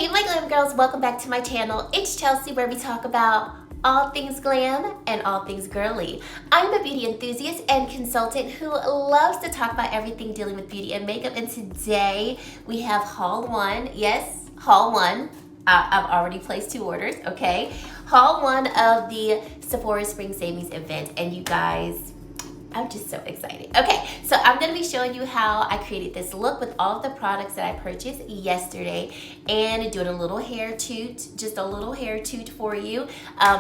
Hey my glam girls, welcome back to my channel. It's Chelsea, where we talk about all things glam and all things girly. I'm a beauty enthusiast and consultant who loves to talk about everything dealing with beauty and makeup, and today we have haul one. Yes, haul one. I've already placed 2 orders, okay? Haul one of the Sephora Spring Savings event, and you guys, I'm just so excited. Okay, so I'm gonna be showing you how I created this look with all of the products that I purchased yesterday, and doing a little hair toot, just a little hair toot for you,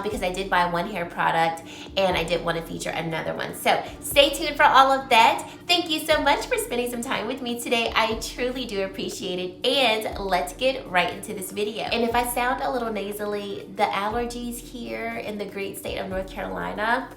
because I did buy 1 hair product and I did want to feature another one. So stay tuned for all of that. Thank you so much for spending some time with me today. I truly do appreciate it, and let's get right into this video. And if I sound a little nasally, the allergies here in the great state of North Carolina,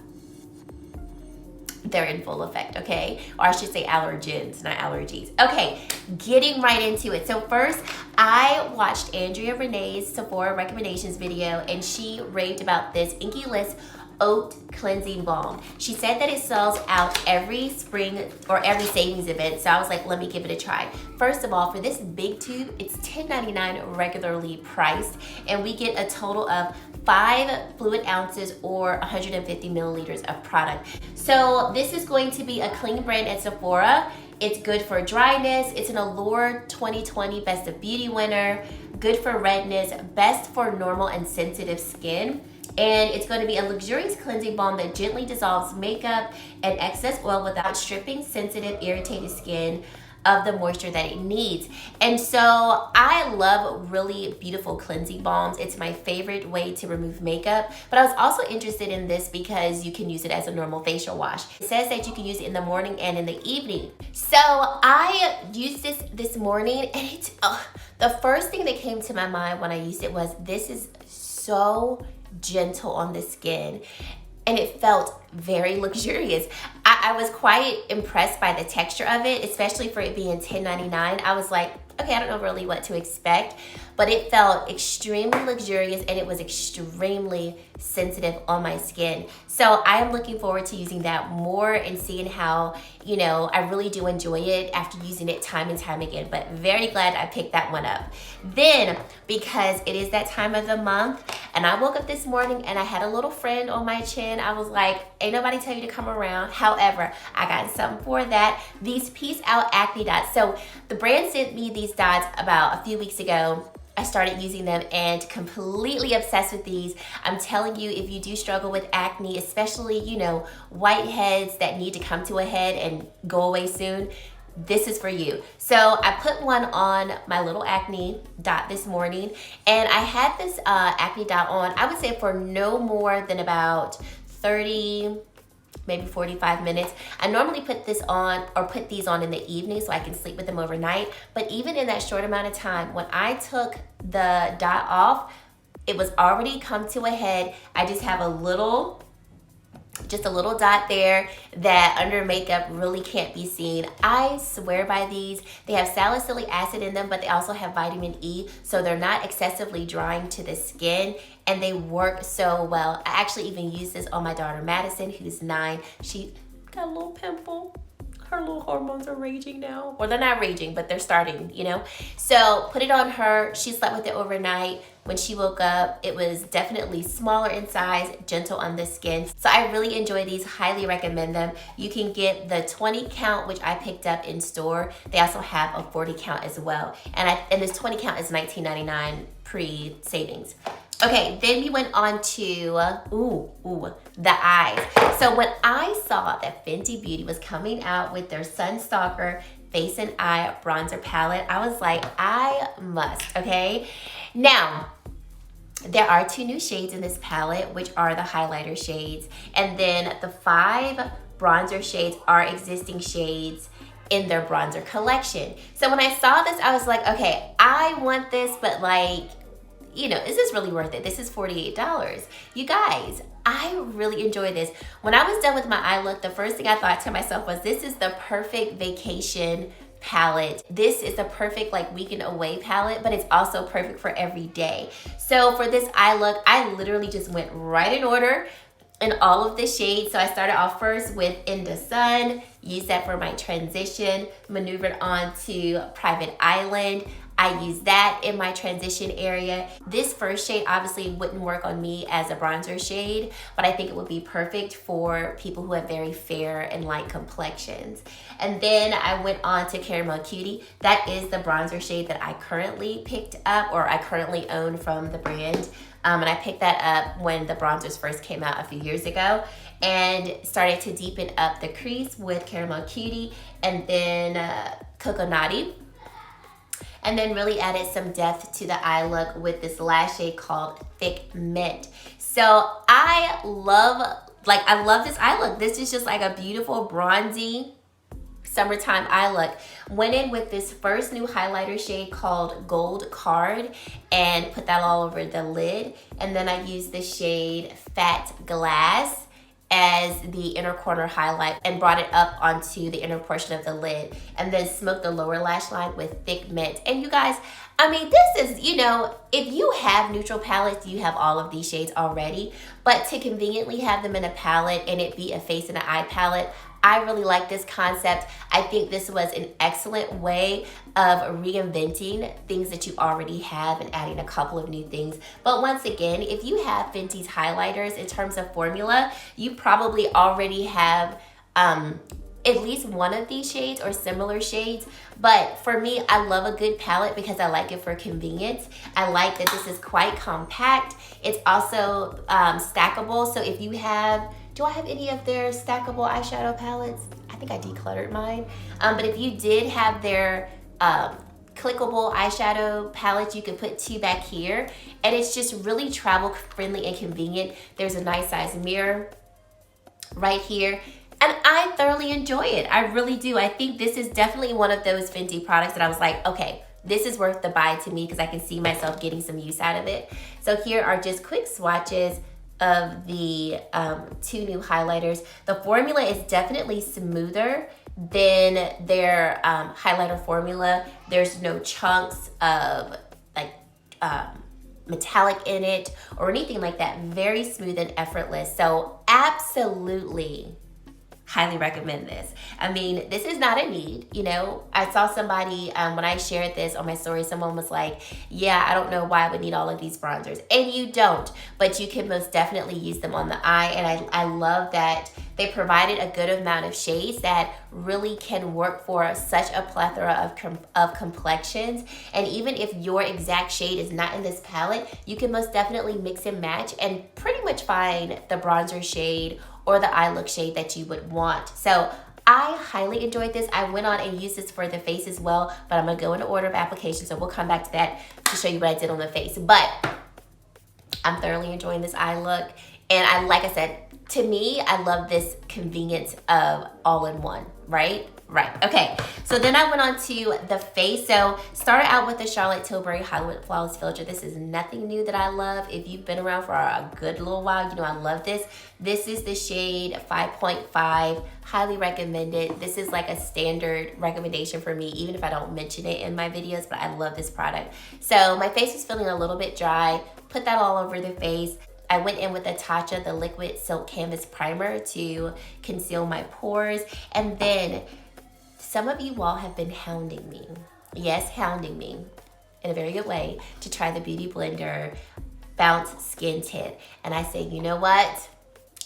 they're in full effect, okay? Or I should say allergens, not allergies. Okay, getting right into it. So first, I watched Andrea Renee's Sephora recommendations video, and she raved about this Inky List Oat Cleansing Balm. She said that it sells out every spring or every savings event, so I was like, let me give it a try. First of all, for this big tube, it's $10.99 regularly priced, and we get a total of 5 fluid ounces or 150 milliliters of product. So this is going to be a clean brand at Sephora. It's good for dryness. It's an Allure 2020 Best of Beauty winner. Good for redness, best for normal and sensitive skin. And it's going to be a luxurious cleansing balm that gently dissolves makeup and excess oil without stripping sensitive, irritated skin of the moisture that it needs. And so I love really beautiful cleansing balms. It's my favorite way to remove makeup, but I was also interested in this because you can use it as a normal facial wash. It says that you can use it in the morning and in the evening. So I used this morning, and it's the first thing that came to my mind when I used it was, this is so gentle on the skin, and it felt very luxurious. I was quite impressed by the texture of it, especially for it being $10.99. I was like, okay, I don't know really what to expect, but it felt extremely luxurious, and it was extremely sensitive on my skin. So I am looking forward to using that more and seeing how, you know, I really do enjoy it after using it time and time again, but very glad I picked that one up. Then, because it is that time of the month, and I woke up this morning and I had a little friend on my chin, I was like, ain't nobody tell you to come around. However, I got something for that. These Peace Out Acne Dots. So the brand sent me these dots about a few weeks ago. I started using them and completely obsessed with these. I'm telling you, if you do struggle with acne, especially, you know, whiteheads that need to come to a head and go away soon, this is for you. So I put one on my little acne dot this morning, and I had this acne dot on, I would say, for no more than about 30, maybe 45 minutes. I normally put this on, or put these on, in the evening so I can sleep with them overnight. But even in that short amount of time, when I took the dot off, it was already come to a head. I just have just a little dot there that under makeup really can't be seen. I swear by these. They have salicylic acid in them, but they also have vitamin E, so they're not excessively drying to the skin, and they work so well. I actually even used this on my daughter Madison, who's 9. She got a little pimple. Her little hormones are raging now. Well, they're not raging, but they're starting, you know? So put it on her. She slept with it overnight. When she woke up, it was definitely smaller in size, gentle on the skin. So I really enjoy these, highly recommend them. You can get the 20 count, which I picked up in store. They also have a 40 count as well. And this 20 count is $19.99 pre-savings. Okay, then we went on to, the eyes. So when I saw that Fenty Beauty was coming out with their Sun Stalker Face and Eye Bronzer Palette, I was like, I must, okay? Now, there are 2 new shades in this palette, which are the highlighter shades. And then the 5 bronzer shades are existing shades in their bronzer collection. So when I saw this, I was like, okay, I want this, but like, you know, is this really worth it? This is $48. You guys, I really enjoy this. When I was done with my eye look, the first thing I thought to myself was, this is the perfect vacation palette. This is the perfect like weekend away palette, but it's also perfect for every day. So for this eye look, I literally just went right in order in all of the shades. So I started off first with In the Sun, used that for my transition, maneuvered on to Private Island. I use that in my transition area. This first shade obviously wouldn't work on me as a bronzer shade, but I think it would be perfect for people who have very fair and light complexions. And then I went on to Caramel Cutie. That is the bronzer shade that I currently picked up, or I currently own from the brand. And I picked that up when the bronzers first came out a few years ago, and started to deepen up the crease with Caramel Cutie, and then Coconati. And then really added some depth to the eye look with this last shade called Thick Mint. So I love this eye look. This is just like a beautiful bronzy summertime eye look. Went in with this first new highlighter shade called Gold Card and put that all over the lid. And then I used the shade Fat Glass as the inner corner highlight and brought it up onto the inner portion of the lid, and then smoked the lower lash line with Thick Mint. And you guys, I mean, this is, you know, if you have neutral palettes, you have all of these shades already, but to conveniently have them in a palette and it be a face and an eye palette, I really like this concept. I think this was an excellent way of reinventing things that you already have and adding a couple of new things. But once again, if you have Fenty's highlighters in terms of formula, you probably already have at least one of these shades or similar shades. But for me, I love a good palette because I like it for convenience. I like that this is quite compact. It's also stackable. So if you have, do I have any of their stackable eyeshadow palettes? I think I decluttered mine. But if you did have their clickable eyeshadow palettes, you could put 2 back here. And it's just really travel friendly and convenient. There's a nice size mirror right here. And I thoroughly enjoy it. I really do. I think this is definitely one of those Fenty products that I was like, okay, this is worth the buy to me because I can see myself getting some use out of it. So here are just quick swatches of the 2 new highlighters. The formula is definitely smoother than their highlighter formula. There's no chunks of like metallic in it or anything like that. Very smooth and effortless. So absolutely highly recommend this. I mean, this is not a need, you know. I saw somebody, when I shared this on my story, someone was like, yeah, I don't know why I would need all of these bronzers. And you don't, but you can most definitely use them on the eye. And I love that they provided a good amount of shades that really can work for such a plethora of complexions. And even if your exact shade is not in this palette, you can most definitely mix and match and pretty much find the bronzer shade or the eye look shade that you would want. So I highly enjoyed this. I went on and used this for the face as well, but I'm gonna go in order of application, so we'll come back to that to show you what I did on the face. But I'm thoroughly enjoying this eye look. And like I said, to me, I love this convenience of all-in-one, right? Right, okay. So then I went on to the face. So started out with the Charlotte Tilbury Hollywood Flawless Filter. This is nothing new that I love. If you've been around for a good little while, you know I love this. This is the shade 5.5, highly recommended. This is like a standard recommendation for me, even if I don't mention it in my videos, but I love this product. So my face was feeling a little bit dry, put that all over the face. I went in with the Tatcha, the Liquid Silk Canvas Primer to conceal my pores. And then some of you all have been hounding me. Yes, hounding me in a very good way to try the Beauty Blender Bounce Skin Tint. And I say, you know what?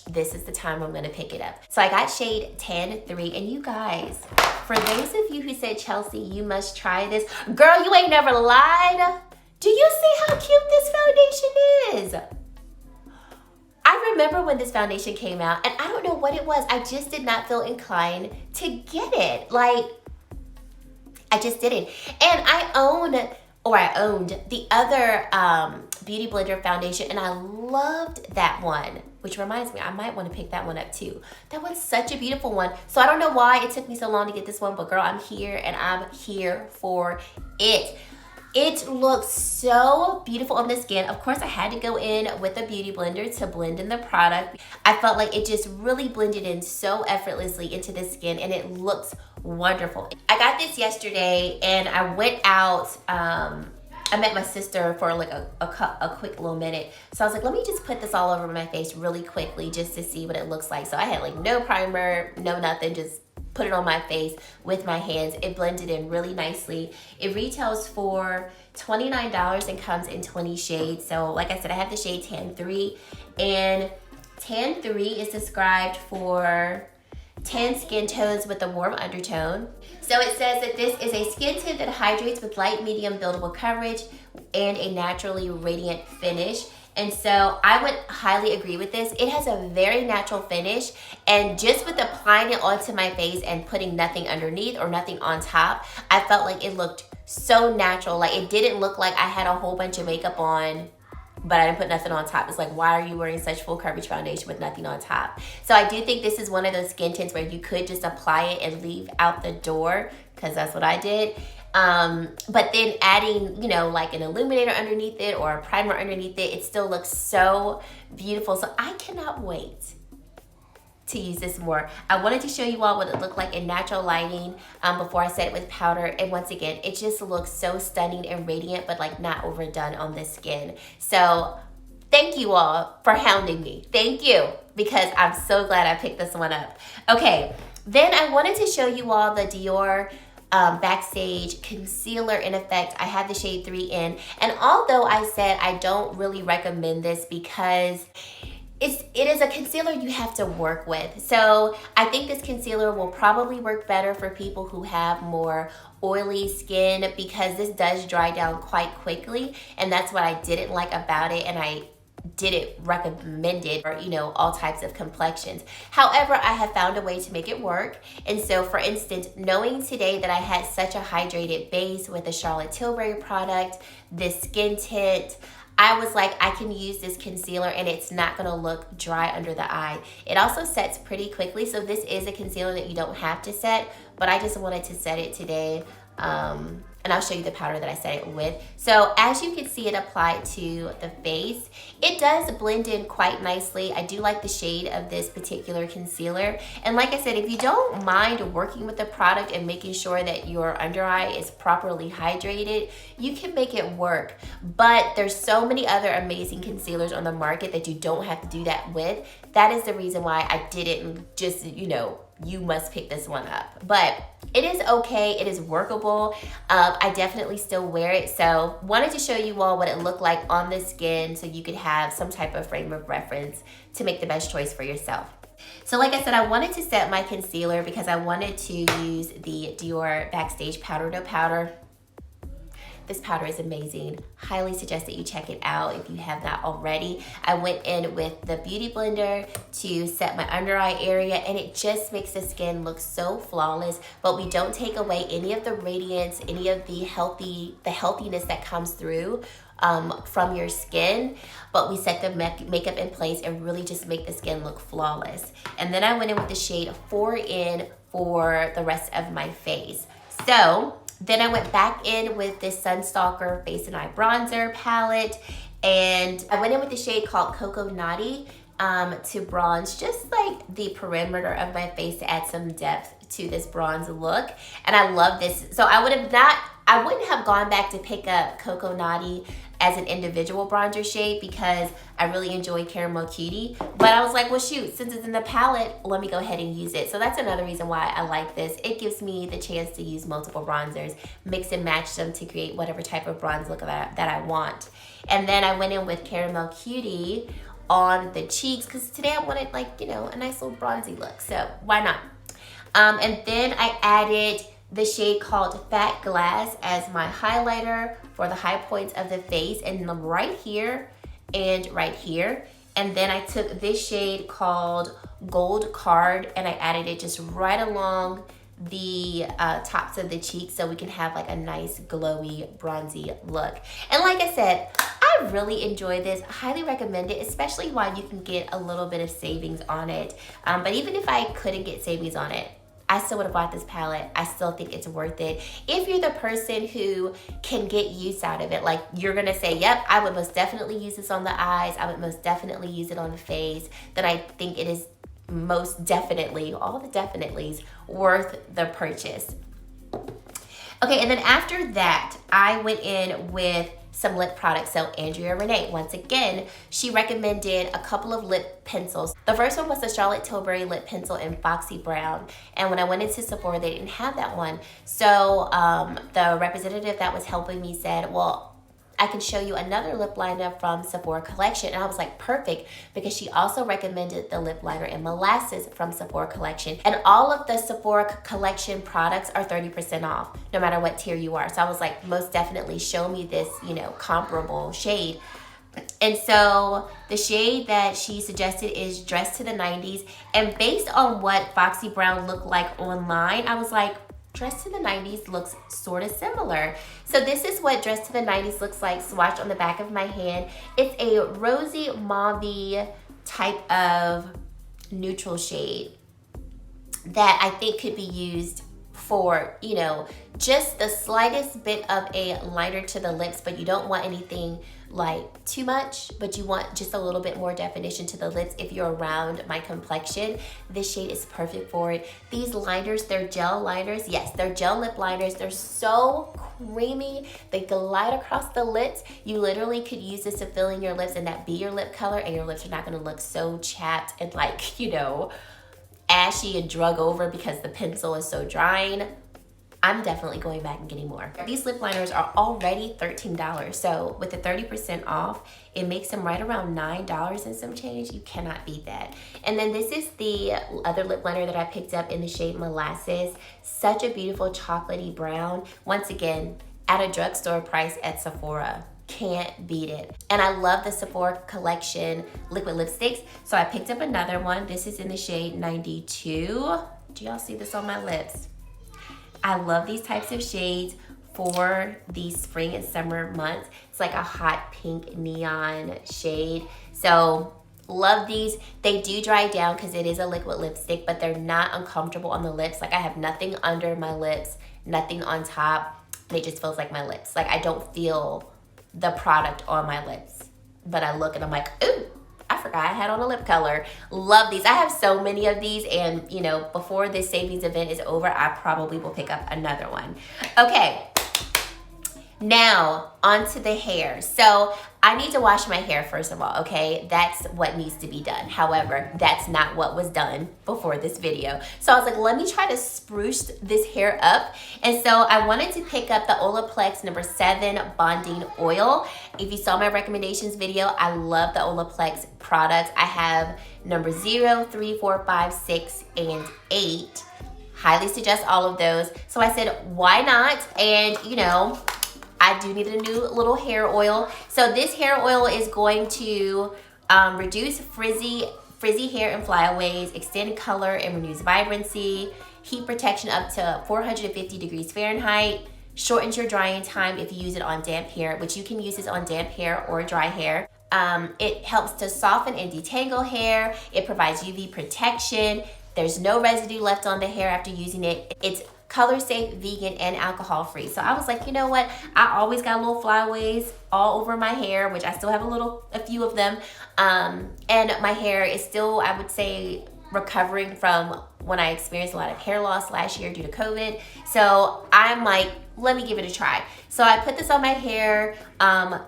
This is the time I'm gonna pick it up. So I got shade Tan 3, and you guys, for those of you who said, Chelsea, you must try this. Girl, you ain't never lied. Do you see how cute this foundation is? I remember when this foundation came out, and I don't know what it was. I just did not feel inclined to get it. Like, I just didn't. And I owned the other Beauty Blender foundation, and I loved that one, which reminds me, I might want to pick that one up too. That one's such a beautiful one. So I don't know why it took me so long to get this one, but girl, I'm here, and I'm here for it. It looks so beautiful on the skin. Of course, I had to go in with a Beauty Blender to blend in the product. I felt like it just really blended in so effortlessly into the skin, and it looks wonderful. I got this yesterday, and I went out, I met my sister for like a quick little minute. So I was like, let me just put this all over my face really quickly just to see what it looks like. So I had like no primer, no nothing, just put it on my face with my hands. It blended in really nicely. It retails for $29 and comes in 20 shades. So like I said, I have the shade Tan 3, and Tan 3 is described for tan skin tones with a warm undertone. So it says that this is a skin tint that hydrates with light, medium buildable coverage and a naturally radiant finish. And so I would highly agree with this. It has a very natural finish, and just with applying it onto my face and putting nothing underneath or nothing on top, I felt like it looked so natural. Like, it didn't look like I had a whole bunch of makeup on, but I didn't put nothing on top. It's like, why are you wearing such full coverage foundation with nothing on top? So I do think this is one of those skin tints where you could just apply it and leave out the door, because that's what I did. But then adding, you know, like an illuminator underneath it or a primer underneath it, it still looks so beautiful. So I cannot wait to use this more. I wanted to show you all what it looked like in natural lighting before I set it with powder. And once again, it just looks so stunning and radiant, but like not overdone on the skin. So thank you all for hounding me. Thank you, because I'm so glad I picked this one up. Okay, then I wanted to show you all the Dior Backstage concealer in effect. I have the shade 3 in, and although I said I don't really recommend this because it is a concealer you have to work with. So I think this concealer will probably work better for people who have more oily skin, because this does dry down quite quickly, and that's what I didn't like about it, and I didn't recommend it for, you know, all types of complexions. However, I have found a way to make it work. And so, for instance, knowing today that I had such a hydrated base with the Charlotte Tilbury product, this skin tint, I was like, I can use this concealer and it's not gonna look dry under the eye. It also sets pretty quickly, so this is a concealer that you don't have to set, but I just wanted to set it today. And I'll show you the powder that I set it with. So as you can see it applied to the face, it does blend in quite nicely. I do like the shade of this particular concealer. And like I said, if you don't mind working with the product and making sure that your under eye is properly hydrated, you can make it work. But there's so many other amazing concealers on the market that you don't have to do that with. That is the reason why I didn't just, you know, you must pick this one up. But it is okay, it is workable. I definitely still wear it. So wanted to show you all what it looked like on the skin so you could have some type of frame of reference to make the best choice for yourself. So like I said, I wanted to set my concealer because I wanted to use the Dior Backstage Powder No Powder. This powder is amazing. Highly suggest that you check it out if you have not already. I went in with the Beauty Blender to set my under eye area, and it just makes the skin look so flawless, but we don't take away any of the radiance, any of the healthiness that comes through from your skin, but we set the makeup in place and really just make the skin look flawless. And then I went in with the shade 4 in for the rest of my face. So then I went back in with this stalk'r Face and Eye Bronzer palette, and I went in with the shade called Cocoa Naughty to bronze just like the perimeter of my face to add some depth to this bronze look. And I love this. So I wouldn't have gone back to pick up Cocoa Naughty as an individual bronzer shade because I really enjoy Caramel Cutie, but I was like, well shoot, since it's in the palette, let me go ahead and use it. So that's another reason why I like this. It gives me the chance to use multiple bronzers, mix and match them to create whatever type of bronze look that I want. And then I went in with Caramel Cutie on the cheeks because today I wanted, like, you know, a nice little bronzy look, so why not? And then I added the shade called Fat Glass as my highlighter for the high points of the face, and right here and right here. And then I took this shade called Gold Card and I added it just right along the tops of the cheeks so we can have like a nice glowy bronzy look. And like I said, I really enjoy this. I highly recommend it, especially while you can get a little bit of savings on it. But even if I couldn't get savings on it, I still would have bought this palette. I still think it's worth it. If you're the person who can get use out of it, like you're gonna say, yep, I would most definitely use this on the eyes, I would most definitely use it on the face, then I think it is most definitely, all the definitelys, worth the purchase. Okay, and then after that, I went in with some lip products. So Andrea Renee, once again, she recommended a couple of lip pencils. The first one was the Charlotte Tilbury lip pencil in Foxy Brown. And when I went into Sephora, they didn't have that one. So the representative that was helping me said, well, I can show you another lip liner from Sephora Collection. And I was like, perfect, because she also recommended the lip liner in Molasses from Sephora Collection. And all of the Sephora Collection products are 30% off, no matter what tier you are. So I was like, most definitely show me this, you know, comparable shade. And so the shade that she suggested is Dress to the 90s. And based on what Foxy Brown looked like online, I was like, Dress to the 90s looks sort of similar. So this is what Dress to the 90s looks like swatched on the back of my hand. It's a rosy mauve type of neutral shade that I think could be used for, you know, just the slightest bit of a liner to the lips, but you don't want anything like too much, but you want just a little bit more definition to the lips if you're around my complexion. This shade is perfect for it. These liners, they're gel liners. Yes, they're gel lip liners. They're so creamy. They glide across the lips. You literally could use this to fill in your lips and that be your lip color, and your lips are not gonna look so chapped and like, you know, ashy and drug over because the pencil is so drying. I'm definitely going back and getting more. These lip liners are already $13. So with the 30% off, it makes them right around $9 and some change. You cannot beat that. And then this is the other lip liner that I picked up in the shade Molasses. Such a beautiful chocolatey brown. Once again, at a drugstore price at Sephora. Can't beat it. And I love the Sephora Collection liquid lipsticks. So I picked up another one. This is in the shade 92. Do y'all see this on my lips? I love these types of shades for the spring and summer months. It's like a hot pink neon shade. So love these. They do dry down because it is a liquid lipstick, but they're not uncomfortable on the lips. Like I have nothing under my lips, nothing on top. And it just feels like my lips. Like I don't feel the product on my lips, but I look and I'm like, ooh, I forgot I had on a lip color. Love these. I have so many of these, and you know, before this savings event is over, I probably will pick up another one. Okay, now onto the hair. So I need to wash my hair first of all, okay? That's what needs to be done. However, that's not what was done before this video. So I was like, let me try to spruce this hair up. And so I wanted to pick up the Olaplex number 7 Bonding Oil. If you saw my recommendations video, I love the Olaplex products. I have number 0, 3, 4, 5, 6, and 8. Highly suggest all of those. So I said, why not? And you know, I do need a new little hair oil. So this hair oil is going to reduce frizzy hair and flyaways, extend color and renews vibrancy, heat protection up to 450 degrees Fahrenheit, shortens your drying time if you use it on damp hair, which you can use this on damp hair or dry hair. It helps to soften and detangle hair. It provides UV protection. There's no residue left on the hair after using it. It's color safe, vegan, and alcohol free. So I was like, you know what? I always got little flyaways all over my hair, which I still have a few of them. And my hair is still, I would say, recovering from when I experienced a lot of hair loss last year due to COVID. So I'm like, let me give it a try. So I put this on my hair,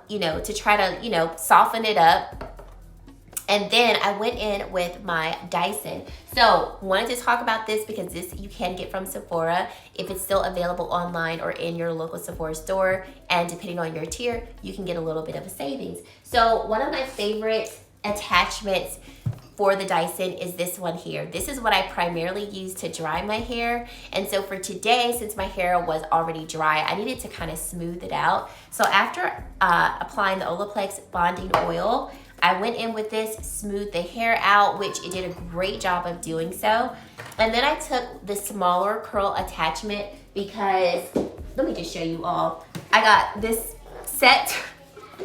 you know, to try to, you know, soften it up. And then I went in with my Dyson. So wanted to talk about this because this you can get from Sephora if it's still available online or in your local Sephora store. And depending on your tier, you can get a little bit of a savings. So one of my favorite attachments for the Dyson is this one here. This is what I primarily use to dry my hair. And so for today, since my hair was already dry, I needed to kind of smooth it out. So after applying the Olaplex Bonding Oil, I went in with this, smoothed the hair out, which it did a great job of doing so. And then I took the smaller curl attachment because, let me just show you all. I got this set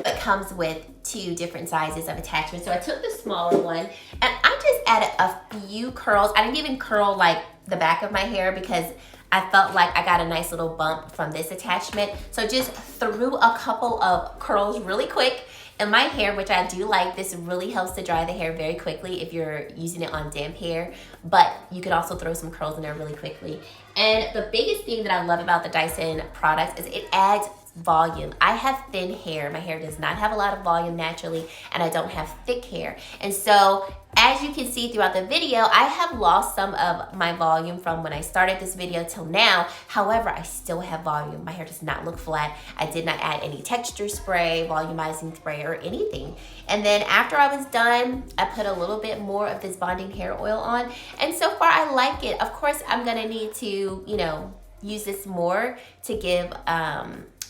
that comes with 2 different sizes of attachments. So I took the smaller one and I just added a few curls. I didn't even curl like the back of my hair because I felt like I got a nice little bump from this attachment. So just threw a couple of curls really quick. And my hair, which I do like, this really helps to dry the hair very quickly if you're using it on damp hair, but you can also throw some curls in there really quickly. And the biggest thing that I love about the Dyson products is it adds volume. I have thin hair. My hair does not have a lot of volume naturally, and I don't have thick hair. And so as you can see throughout the video, I have lost some of my volume from when I started this video till now. However, I still have volume. My hair does not look flat. I did not add any texture spray, volumizing spray, or anything. And then after I was done, I put a little bit more of this bonding hair oil on. And so far, I like it. Of course, I'm gonna need to, you know, use this more to give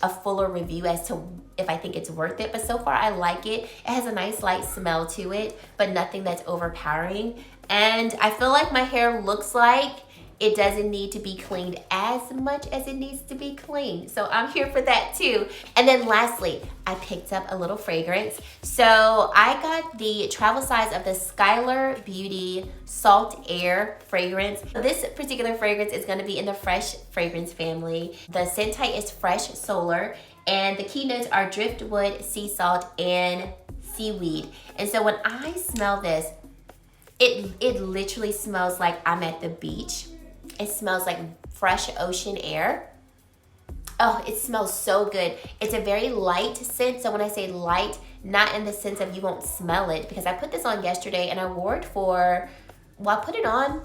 a fuller review as to if I think it's worth it, but so far I like it. It has a nice light smell to it, but nothing that's overpowering. And I feel like my hair looks like it doesn't need to be cleaned as much as it needs to be cleaned. So I'm here for that too. And then lastly, I picked up a little fragrance. So I got the travel size of the Skylar Beauty stalk'r fragrance. This particular fragrance is gonna be in the fresh fragrance family. The scent type is fresh solar, and the key notes are driftwood, sea salt, and seaweed. And so when I smell this, it literally smells like I'm at the beach. It smells like fresh ocean air. Oh, it smells so good. It's a very light scent. So when I say light, not in the sense of you won't smell it, because I put this on yesterday and I wore it for, well, I put it on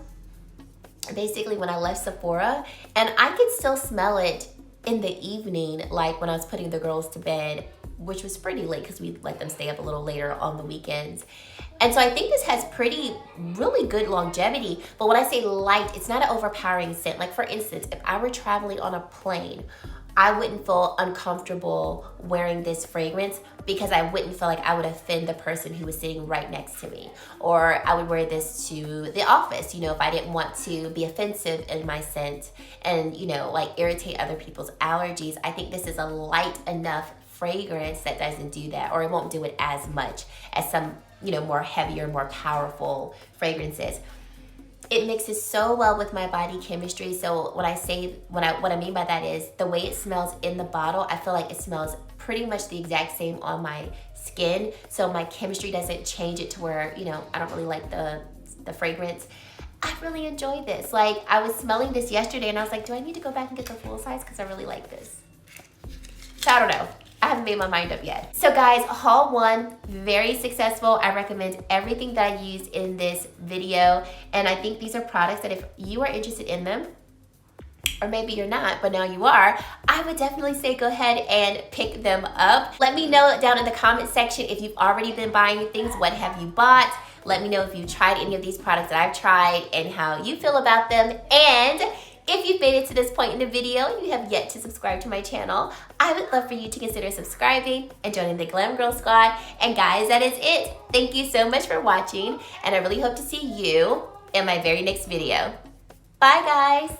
basically when I left Sephora, and I could still smell it in the evening, like when I was putting the girls to bed, which was pretty late because we let them stay up a little later on the weekends. And so I think this has really good longevity. But when I say light, it's not an overpowering scent. Like for instance, if I were traveling on a plane, I wouldn't feel uncomfortable wearing this fragrance because I wouldn't feel like I would offend the person who was sitting right next to me. Or I would wear this to the office, you know, if I didn't want to be offensive in my scent and, you know, like irritate other people's allergies. I think this is a light enough fragrance that doesn't do that, or it won't do it as much as some, you know, more heavier, more powerful fragrances. It mixes so well with my body chemistry. So when I say, what I mean by that is the way it smells in the bottle, I feel like it smells pretty much the exact same on my skin. So my chemistry doesn't change it to where, you know, I don't really like the fragrance. I really enjoyed this. Like I was smelling this yesterday and I was like, do I need to go back and get the full size? Because I really like this. So I don't know. I haven't made my mind up yet. So guys, haul one, very successful. I recommend everything that I used in this video. And I think these are products that if you are interested in them, or maybe you're not, but now you are, I would definitely say go ahead and pick them up. Let me know down in the comment section if you've already been buying things, what have you bought? Let me know if you tried any of these products that I've tried and how you feel about them. And if you've made it to this point in the video and you have yet to subscribe to my channel, I would love for you to consider subscribing and joining the Glam Girl Squad. And guys, that is it. Thank you so much for watching, and I really hope to see you in my very next video. Bye guys.